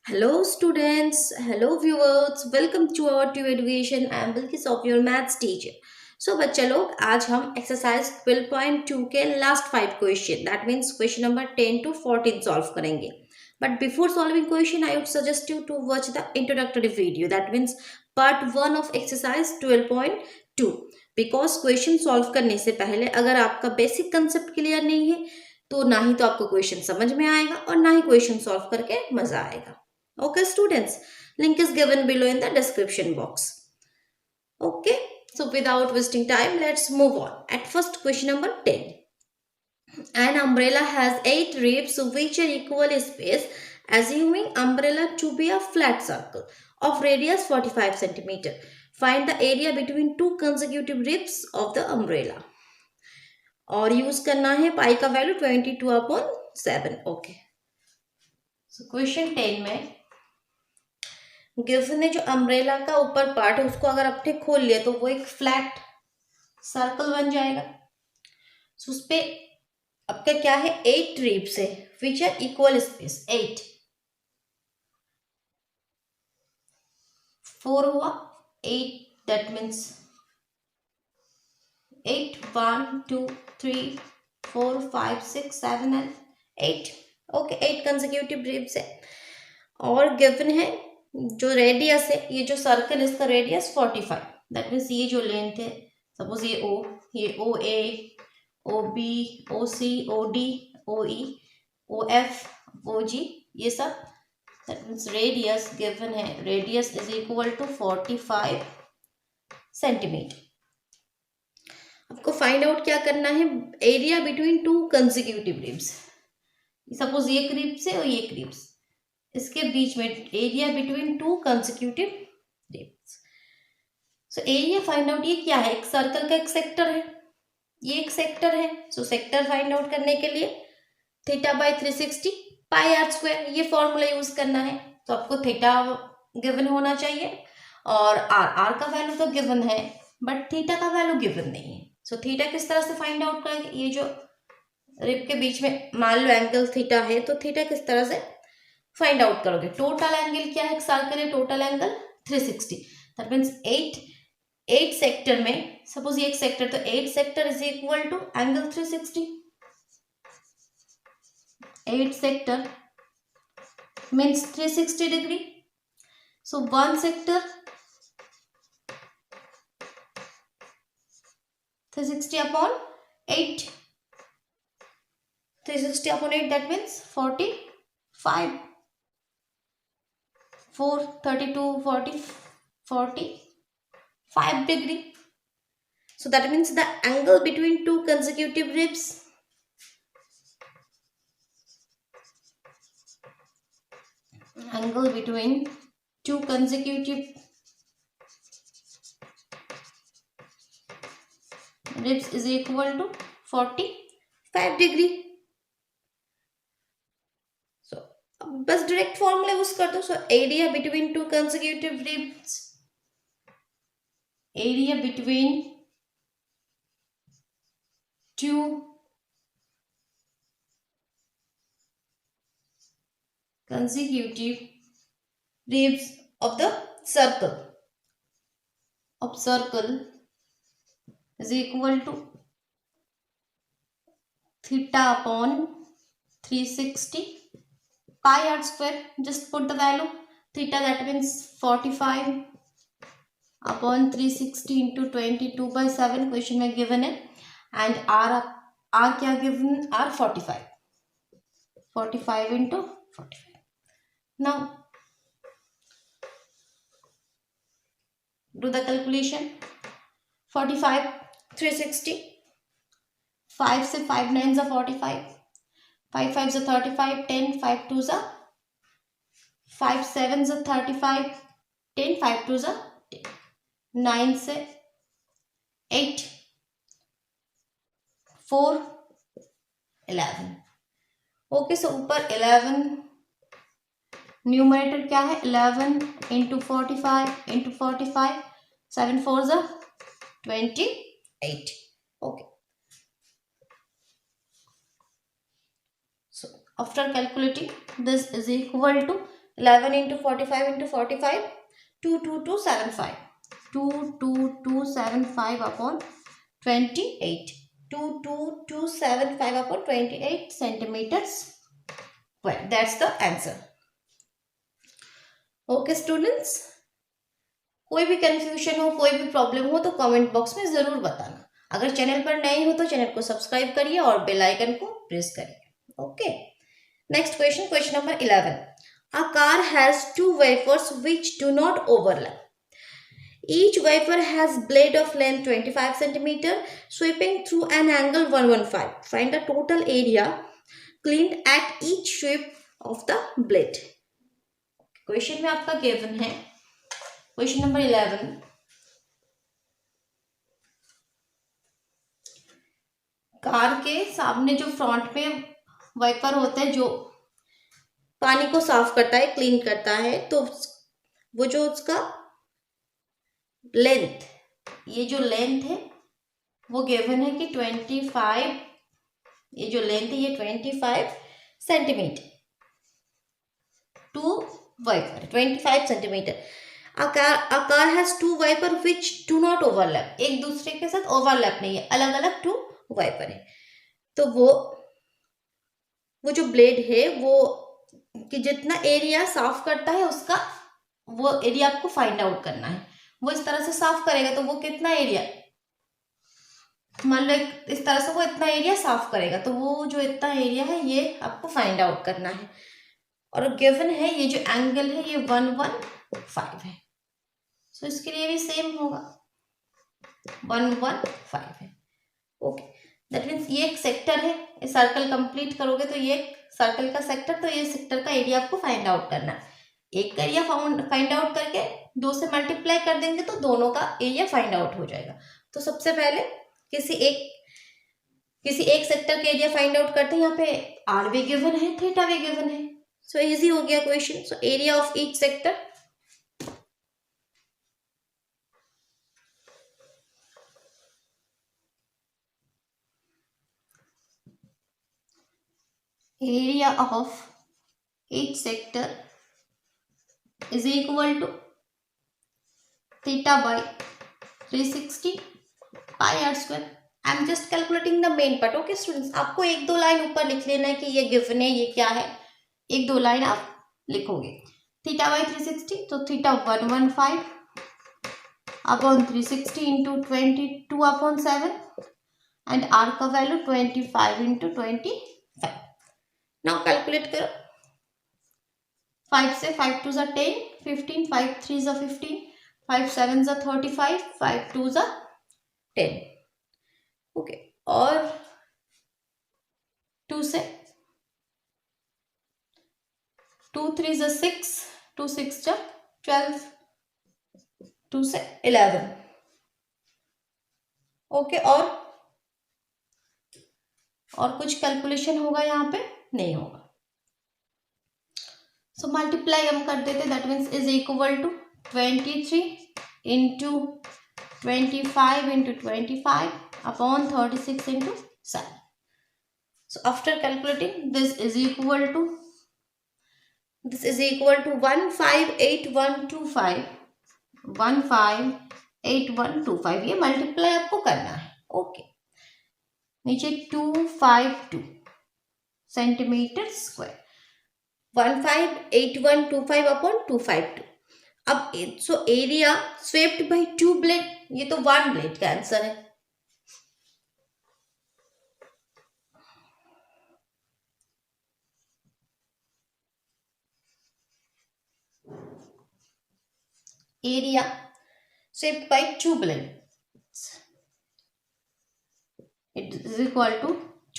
Hello students, hello viewers, welcome to our to education. I am Bilkis of your maths teacher. So बच्चा लोग आज हम exercise 12.2 के last 5 question that means question number 10 to 14 solve करेंगे. But before solving question, I would suggest you to watch the introductory video that means part 1 of exercise 12.2 because question solve करने से पहले अगर आपका बेसिक कंसेप्ट क्लियर नहीं है तो ना ही तो आपको क्वेश्चन समझ में आएगा और ना ही क्वेश्चन सॉल्व करके मजा आएगा. Okay, students, link is given below in the description box. Okay, so without wasting time, let's move on. At first, question number 10. An umbrella has 8 ribs which are equal space, assuming umbrella to be a flat circle of radius 45 centimeter. Find the area between two consecutive ribs of the umbrella. और use करना है पाई का value 22/7. Okay, so question 10 में given ने जो umbrella का ऊपर part है उसको अगर आपने खोल लिया तो वो एक फ्लैट सर्कल बन जाएगा. सो उस पे आपका क्या है 8 रिब्स है विच आर इक्वल स्पेस 8 4 हुआ 8 that means 8 1 2 3 4 5 6 7 and 8. Okay, 8 consecutive ribs है और गिवन है जो रेडियस है ये जो सर्कल इसका रेडियस 45 दैट मीन्स ये जो लेंथ है सपोज ये O A O B O C O D O E O F O G ये सब दैट मीन्स रेडियस गिवन है radius is equal to 45 centimetre. आपको फाइंड आउट क्या करना है area between two consecutive ribs. Suppose ये ribs है और ये रिब्स इसके बीच में area between two consecutive ribs. So area find out ये क्या है एक सर्कल का एक सेक्टर है ये एक सेक्टर है. सो सेक्टर फाइंड आउट करने के लिए theta by 360 pi R square ये फॉर्मूला यूज करना है. तो आपको थीटा गिवन होना चाहिए और आर का वैल्यू तो गिवन है बट थीटा का वैल्यू गिवन नहीं है. सो थीटा किस तरह से फाइंड आउट करेंगे ये जो रिब के बीच में मान लो एंगल थीटा है तो थीटा किस तरह से फाइंड आउट करोगे. टोटल एंगल क्या है सर्कल है total angle 360 that means 8 sector में सपोज ये एक सेक्टर तो 8 sector is equal to angle 360. 8 sector means 360 degree. So 1 sector 360 upon 8 360 upon 8 that means 45 4 32 40 45 degree. So that means the angle between two consecutive ribs is equal to 45 degree. बस direct formula use कर दो. So area between two consecutive ribs area between to consecutive ribs of the circle is equal to theta upon 360 pi r square. Just put the value theta that means 45 upon 360 into 22/7 question में given है and are क्या given are 45 into 45. Now do the calculation. 45 360 5 से 5 9 45 5 5 से 35 10 5 2 से 5 7 से 35 10 5 2 से 9 से 8 4 11. Okay, सो ऊपर 11 न्यूमरेटर क्या है 11 इंटू 45 इंटू 45 7 4 से 28. Okay, After calculating, this is equal to 11 into 45 into 45, 22275. 22275 upon 28. 22275 upon 28 centimeters. Well, that's the answer. Okay students, कोई भी कंफ्यूजन हो, कोई भी प्रॉब्लम हो तो कमेंट बॉक्स में ज़रूर बताना. अगर चैनल पर नए हो तो चैनल को सब्सक्राइब करिए और बेल आइकन को प्रेस करिए. Okay. Next question, question number 11. A car has two wipers which do not overlap. Each wiper has blade of length 25 centimeter sweeping through an angle 115. Find the total area cleaned at each sweep of the blade. Question में आपका given है question number 11. Car के सामने जो front में wiper होता है जो पानी को साफ करता है, क्लीन करता है, तो वो जो उसका लेंथ, ये जो लेंथ है वो गिवन है कि 25, ये जो लेंथ है ये 25 centimetre two wiper 25 centimetre. A car has two wiper which do not overlap. एक दूसरे के साथ ओवरलैप नहीं है, अलग अलग टू वाइपर है. तो वो जो ब्लेड है वो कि जितना एरिया साफ करता है उसका वो एरिया आपको फाइंड आउट करना है. वो इस तरह से साफ करेगा तो वो कितना एरिया, मान लो इस तरह से वो इतना एरिया साफ करेगा तो वो जो इतना एरिया है ये आपको फाइंड आउट करना है. और गिवन है ये जो एंगल है ये 115 है. सो इसके लिए भी सेम होगा, 115 है. ओके, दैट मीन्स ये एक सेक्टर है. ये सर्कल कंप्लीट करोगे तो ये सर्कल का सेक्टर, तो ये सेक्टर का एरिया आपको फाइंड आउट करना है. एक एरिया फाइंड आउट करके 2 से मल्टीप्लाई कर देंगे तो दोनों का एरिया फाइंड आउट हो जाएगा. तो सबसे पहले किसी एक सेक्टर का एरिया फाइंड आउट करते हैं. यहाँ पे आर भी गिवन है, थीटा भी गिवन है. सो इजी हो गया question. So area of each sector, area of each sector is equal to theta by 360 pi r square. I am just calculating the main part. Okay students, आपको एक दो line ऊपर लिख लेना है कि ये गिवन है, ये क्या है. एक दो लाइन आप लिखोगे. थीटा बाई 360, तो theta 115 upon 360 into 22 upon 7 and R का वैल्यू 25 इंटू 25. नाउ कैलकुलेट करो. 5 से 5 2 10, 15, 5 3 15, 5 7 35, 5 2 10. ओके, और 2 से 2 3 6, 2 6 12, 2 से 11. ओके, और कुछ कैलकुलेशन होगा यहाँ पे? नहीं होगा. सो मल्टीप्लाई हम कर देते. That means is equal to 23 into 25 into 25 upon 36 into 7. So after calculating this is equal to 158125. 158125 ये मल्टीप्लाई आपको करना है. ओके, नीचे 252 सेंटीमीटर स्क्वायर. 158125 अपॉन 252. अब so area swept by 2 blade, ये तो 1 ब्लेड का आंसर है. Area swept by 2 blades, it is equal to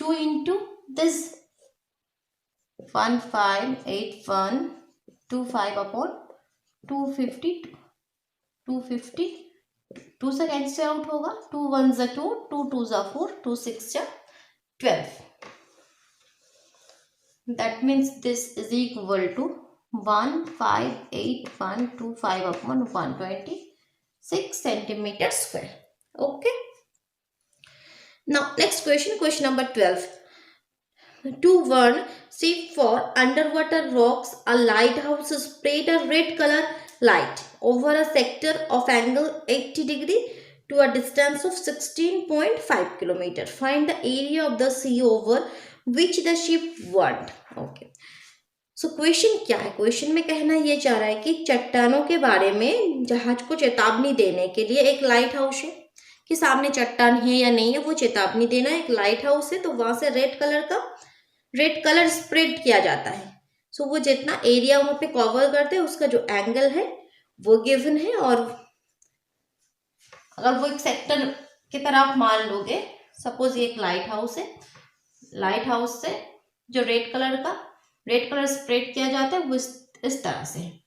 2 into this 158125 upon 250. 2 से कैंसिल आउट होगा. 2 1 2, 2 2 4, 2 6 12. That means this is equal to 158125 upon 126 centimeter square. Okay. Now next question, question number 12. 2 1 See, for underwater rocks, a lighthouse spread a red color light over a sector of angle 80 degree to a distance of 16.5 kilometer. Find the area of the sea over which the ship went. Okay. So question क्या है? Question में कहना ये चाह रहा है कि चट्टानों के बारे में जहाज को चेतावनी देने के लिए एक लाइट हाउस है कि सामने चट्टान है या नहीं है, वो चेतावनी देना एक लाइट हाउस है। तो वहां से रेड कलर स्प्रेड किया जाता है। सो वो जितना एरिया वहां पे कवर करते हैं उसका जो एंगल है वो गिवन है। और अगर वो एक सेक्टर की तरह आप मान लोगे, सपोज ये एक लाइट हाउस है, लाइट हाउस से जो रेड कलर स्प्रेड किया जाता है वो इस तरह से है,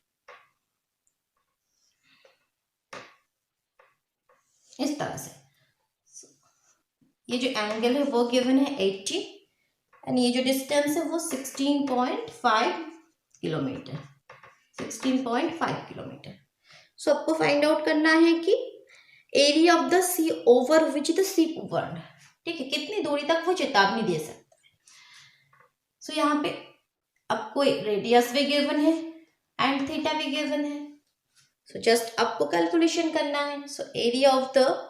इस तरह से। ये जो एंगल है वो गिवन है 80 एंड ये जो डिस्टेंस है वो 16.5 किलोमीटर, 16.5 किलोमीटर। सो आपको फाइंड आउट करना है कि area of the sea over which the ship went, ठीक है, कितनी दूरी तक वो चेतावनी दे सकता है। सो यहाँ पे आपको रेडियस भी गिवन है एंड थीटा भी गिवन है। सो जस्ट आपको कैलकुलेशन करना है। So area of the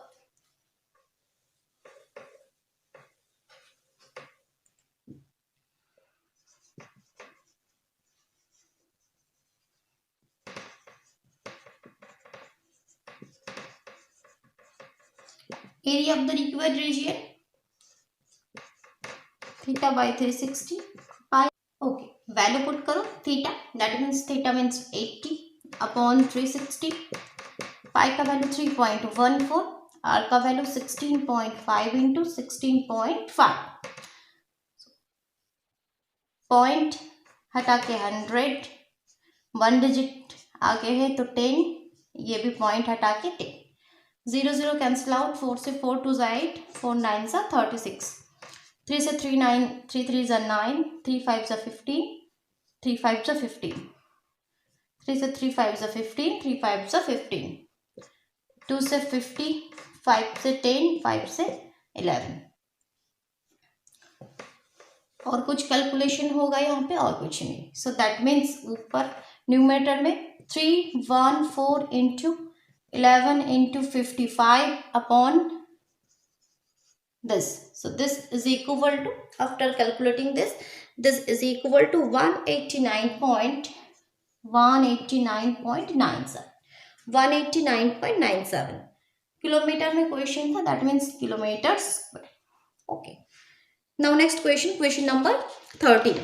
required region theta by 360 pi. Okay, value put करो theta, that means theta means 80 upon 360, pi का वैल्यू 3.14, आर का वैल्यू 16.5 इंटू 16.5, पॉइंट हटा के 100, 1 डिजिट आगे है तो 10, ये भी पॉइंट हटा के 10, 0 0 कैंसिल आउट, 4 से 4 2 8, 4 9 सा 36, 3 से 3 9, 3 3 सा 9, 3 5 सा 15, 3 5 सा 15, 3 से 3 5 सा 15, 3 5 सा 15, 2 से 50, 5 से 10, 5 से 11। और कुछ कैलकुलेशन होगा यहाँ पे और कुछ नहीं। सो दैट मीन्स ऊपर न्यूमरेटर में 314 into 11 into 55 upon this. So this is equal to, after calculating this is equal to 189.97 kilometre में क्वेश्चन था, that means kilometre square. Okay, now next question number 13।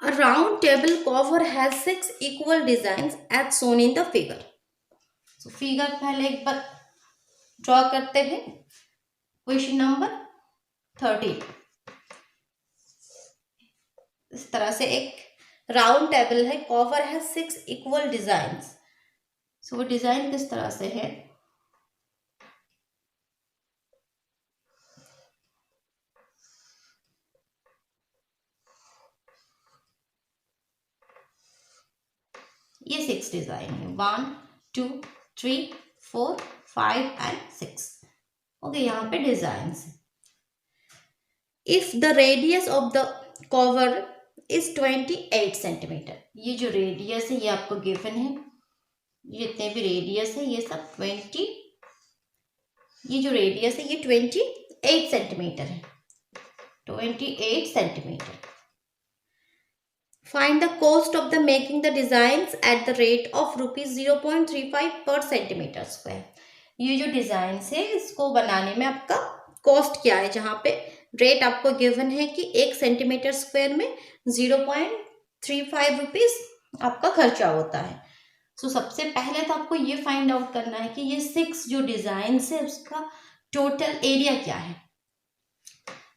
A round table cover has 6 equal designs as shown in the figure. So figure पहले एक बार draw करते हैं। Question number 13, इस तरह से एक राउंड टेबल है, कवर है 6 इक्वल डिजाइन। सो वो डिजाइन किस तरह से है, ये 6 डिजाइन है, 1 2 3 4 5 एंड 6। ओके, यहाँ पे डिजाइन है। If the radius of the cover is 28 centimetre, ये जो रेडियस है ये आपको गिवन है, ये जितने भी रेडियस है ये सब 20, ये जो रेडियस है ये 28 सेंटीमीटर है, 28 centimetre. Find the cost of the making the designs at the rate of ₹0.35 पर सेंटीमीटर स्क्वायर। ये जो डिजाइन है इसको बनाने में आपका कॉस्ट क्या है, जहाँ पे रेट आपको गिवन है कि 1 सेंटीमीटर स्क्वायर में 0.35 रुपीज आपका खर्चा होता है। सो सबसे पहले तो आपको ये फाइंड आउट करना है कि ये 6 जो डिजाइन है उसका टोटल एरिया क्या है।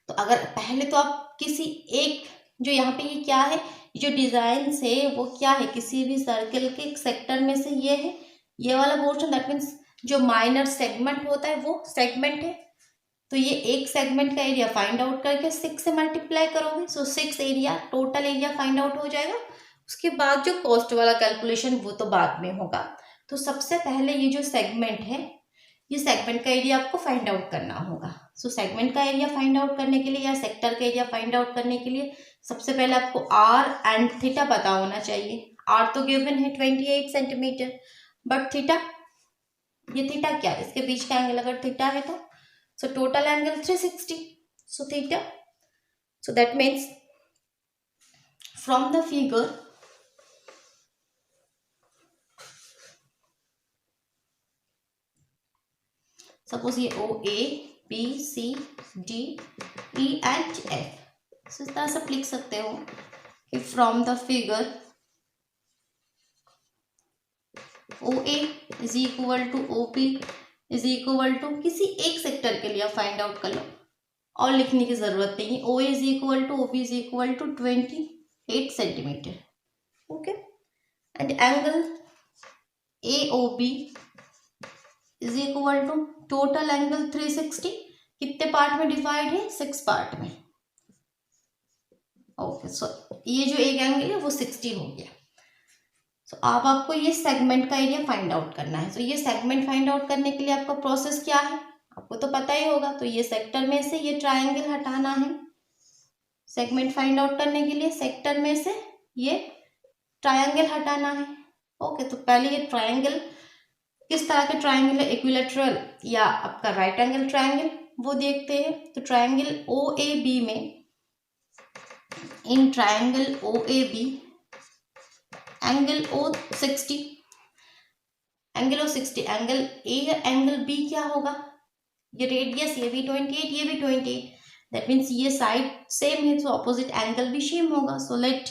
तो अगर पहले तो आप किसी एक, जो यहाँ पे ये क्या है, जो डिजाइन है वो क्या है, किसी भी सर्कल के एक सेक्टर में से ये है, ये वाला पोर्शन, दैट मीन्स जो माइनर सेगमेंट होता है वो सेगमेंट है। तो ये एक सेगमेंट का एरिया फाइंड आउट करके 6 से मल्टीप्लाई करोगे, सो 6 area, total area find out हो जाएगा। उसके बाद जो कॉस्ट वाला कैलकुलेशन वो तो बाद में होगा। तो सबसे पहले ये जो सेगमेंट है ये सेगमेंट का एरिया आपको फाइंड आउट करना होगा। सो सेगमेंट का एरिया फाइंड आउट करने के लिए या सेक्टर का एरिया फाइंड आउट करने के लिए सबसे पहले आपको आर एंड थीटा पता होना चाहिए। आर तो गिवन है 28 सेंटीमीटर, बट थीटा, ये थीटा क्या है, इसके बीच का एंगल अगर थीटा है तो so total angle 360, so theta, so that means from the figure suppose ये O A B C D E and F, इस तरह से लिख सकते हो कि from the figure O A is equal to O P is equal to किसी एक सेक्टर के लिए फाइंड आउट कर लो और लिखने की जरूरत नहीं है। O A is equal to O P is equal to 28 centimetre, okay, and angle A O B is equal to total angle 360, कितने पार्ट में डिवाइड है, 6 पार्ट में, ओके। सो ये जो एक एंगल है वो 60 हो गया। सो अब आपको ये सेगमेंट का एरिया फाइंड आउट करना है। सो ये सेगमेंट फाइंड आउट करने के लिए आपका प्रोसेस क्या है आपको तो पता ही होगा। तो ये सेक्टर में से ये ट्रायंगल हटाना है, सेगमेंट फाइंड आउट करने के लिए सेक्टर में से ये ट्रायंगल हटाना है, ओके। तो पहले ये ट्रायंगल किस तरह के ट्रायंगल है, इक्विलैटरल या आपका राइट एंगल ट्रायंगल, वो देखते हैं। तो ट्रायंगल ओ ए बी में, in triangle O A B angle O 60, angle O 60, angle A angle B क्या होगा, ये रेडियस ये भी 28 ये भी 28, दैट मीन्स ये साइड सेम है तो ऑपोजिट एंगल भी सेम होगा। So let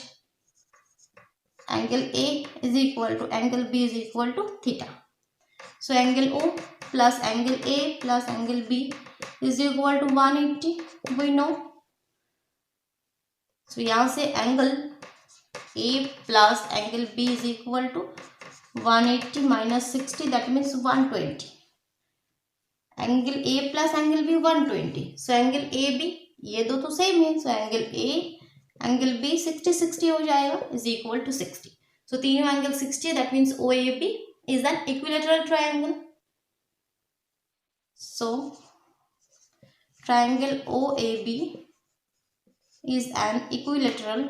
angle A is equal to angle B is equal to theta. So angle O plus angle A plus angle B is equal to 180, we know. So यहाँ से angle A plus angle B is equal to 180 minus 60, that means 120। Angle A plus angle B 120, so angle A B ये दो तो same है, so angle A angle B 60 60 हो जाएगा is equal to 60। So तीनों angle 60, that means O A B is an equilateral triangle. So triangle OAB is an equilateral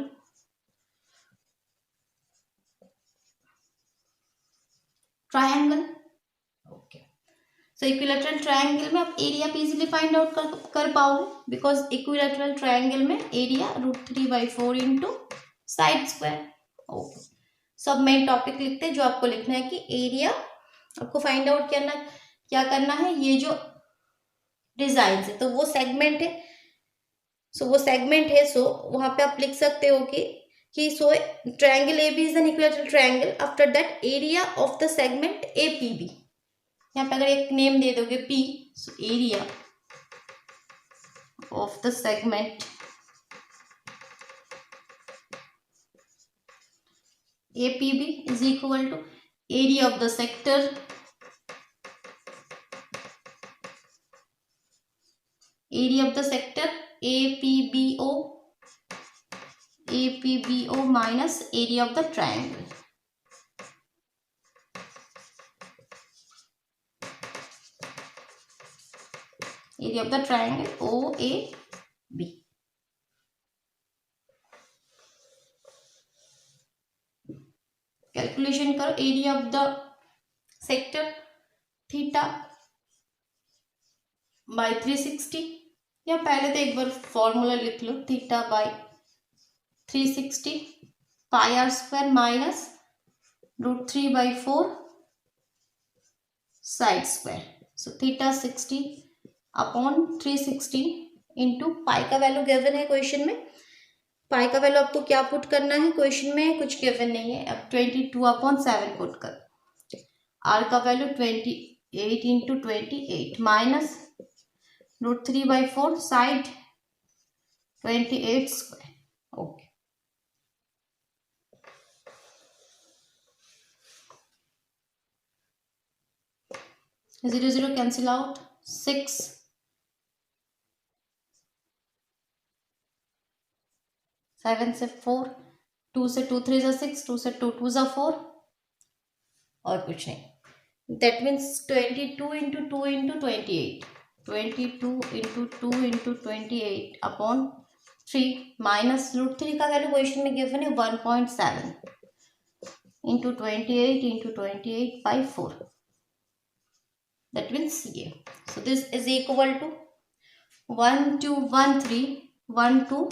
triangle. Okay. So equilateral triangle में आप area आप easily find out कर पाओगे, because equilateral triangle में area √3/4 into side square, okay. सब main topic लिखते हैं, जो आपको लिखना है कि एरिया आपको फाइंड आउट करना, क्या करना है, ये जो डिजाइन है तो वो सेगमेंट है, सो वो सेगमेंट है, सो वहां पे आप लिख सकते हो कि so triangle A B is an equilateral triangle, after that area of the segment A P B, यहाँ पे अगर एक नेम दे दोगे P, so area of the segment APB is equal to area of the sector APBO minus area of the triangle, area of the triangle OAB। Calculation करो area of the sector theta by 360, या पहले तो एक बार formula लिख लो, theta by 360 pi R square minus √3/4 side square, so theta 60 upon 360 into pi का value given है क्वेश्चन में, पाई का वैल्यू आपको क्या पुट करना है, क्वेश्चन में कुछ गिवन नहीं है, अब 22/7 पुट कर, आर का value 28 into 28 minus √3/4 side 28 square, okay. Zero zero cancel out, 6 7 से 4, 2 से 2 3 6, 2 से 2 2 4, और कुछ नहीं, that means 22 into 2 into 28, 22 into 2 into 28 upon 3 minus root 3 का वैल्यू क्वेश्चन में गिवन है 1.7 into 28 into 28 by 4, that means ये. So this is equal to 1 2 1 3 1 2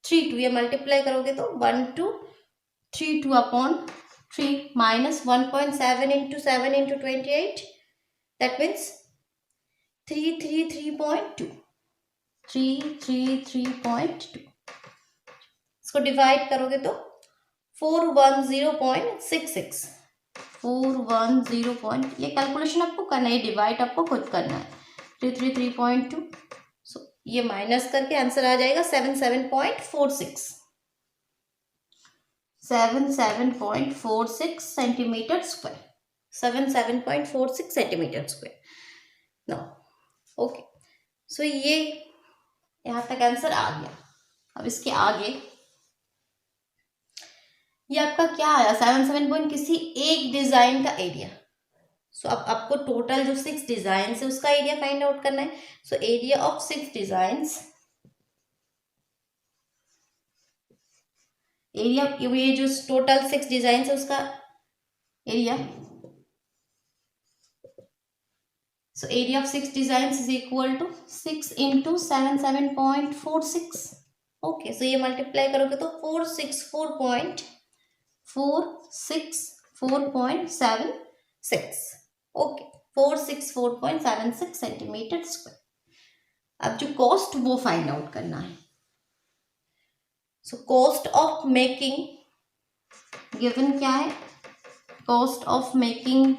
3 2, ये मल्टीप्लाई करोगे तो 1 2 3 2 upon 3 minus 1.7 into 7 into 28, that means 333.2, 333.2. इसको डिवाइड करोगे तो 410.66, 410. ये कैलकुलेशन आपको करना है, डिवाइड आपको खुद करना है. 333.2. सो ये माइनस करके आंसर आ जाएगा 77.46, 77.46 centimetre square, 77.46 centimetre square. No okay, so ये यहाँ तक आंसर आ गया. अब इसके आगे ये आपका क्या आया, 77 पॉइंट किसी एक डिजाइन का एरिया. सो अब आपको टोटल जो 6 डिजाइन है उसका एरिया फाइंड आउट करना है. So area of 6 designs, area ये जो टोटल 6 डिजाइन है उसका area. So area of 6 design is equal to 6 into 77.46. Okay, so ये मल्टीप्लाई करोगे तो 464.76. Okay, 464.76 centimetre square. अब जो कॉस्ट वो फाइंड आउट करना है. So cost of making given क्या है, cost of making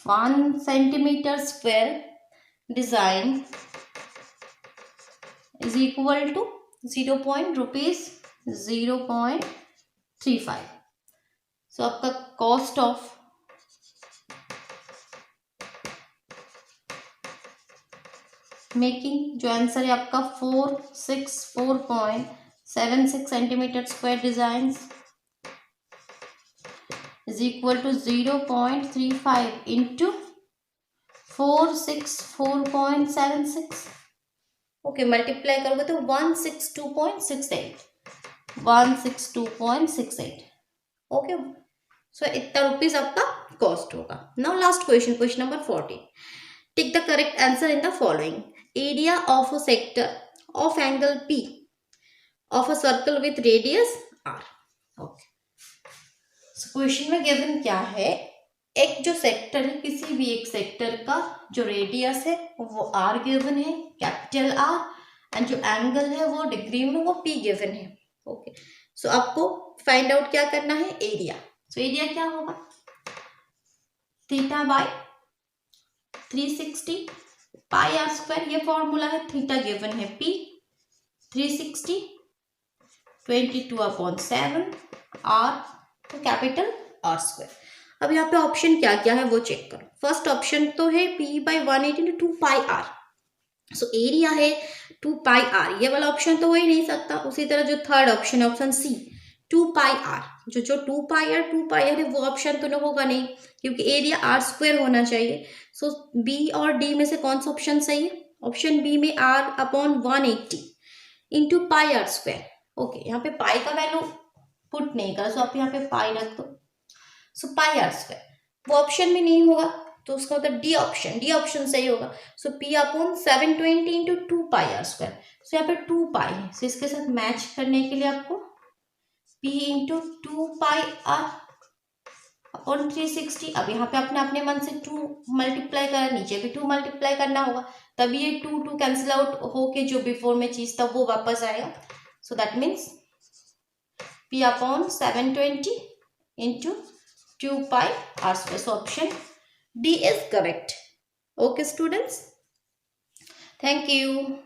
1 centimetre square design is equal to 0.35. So आपका कॉस्ट ऑफ मेकिंग जो आंसर है आपका 464.76 centimetre square design is equal to 0.35 into 464.76. Okay, multiply करोगे तो 162.68, 162.68. ओके, सो इतना रुपीज आपका कॉस्ट होगा. Now last question, question number 14. Tick the correct answer in the following. Area of a sector of angle P of a circle with radius R. Okay, so question में given क्या है, एक जो sector है, किसी भी एक सेक्टर का जो रेडियस है वो R गिवन है, कैपिटल R, एंड जो एंगल है वो डिग्री में वो P गिवन है. ओके, सो आपको फाइंड आउट क्या करना है, एरिया. सो एरिया क्या होगा, theta by 360 pi R square, ये फॉर्मूला है. थीटा गिवन है P 360, 22/7 R, तो कैपिटल R स्क्वायर. अब यहाँ पे ऑप्शन क्या क्या है वो चेक करो. फर्स्ट ऑप्शन तो है P/180 × 2 पाई R. सो एरिया है 2 पाई R, ये वाला ऑप्शन तो हो ही नहीं सकता. उसी तरह जो थर्ड ऑप्शन है, ऑप्शन C 2 पाई R, जो 2 पाई R है वो ऑप्शन तो होगा नहीं, क्योंकि एरिया R स्क्वायर होना चाहिए. सो B और D में से कौन सा ऑप्शन सही है, ऑप्शन B में R/180 into pi R square. Okay, यहाँ पे पाई का वैल्यू पुट नहीं करा, सो आप यहाँ पे पाई रख दो. सो पाई R स्क्वायर वो ऑप्शन में नहीं होगा, तो उसका मतलब डी ऑप्शन सही होगा. सो P/720 इंटू 2 पाई R स्क्वायर. सो यहाँ पे 2 पाई है, सो इसके साथ मैच करने के लिए आपको P इंटू 2 पाई R अपॉन 360. अब यहाँ पे आपने अपने मन से 2 मल्टीप्लाई करा, नीचे भी 2 मल्टीप्लाई करना होगा, तभी ये 2 कैंसिल आउट होके जो बिफोर में चीज था वो वापस आएगा. सो that means P/720 into 2 pi R square. So option D is correct. Okay students, thank you.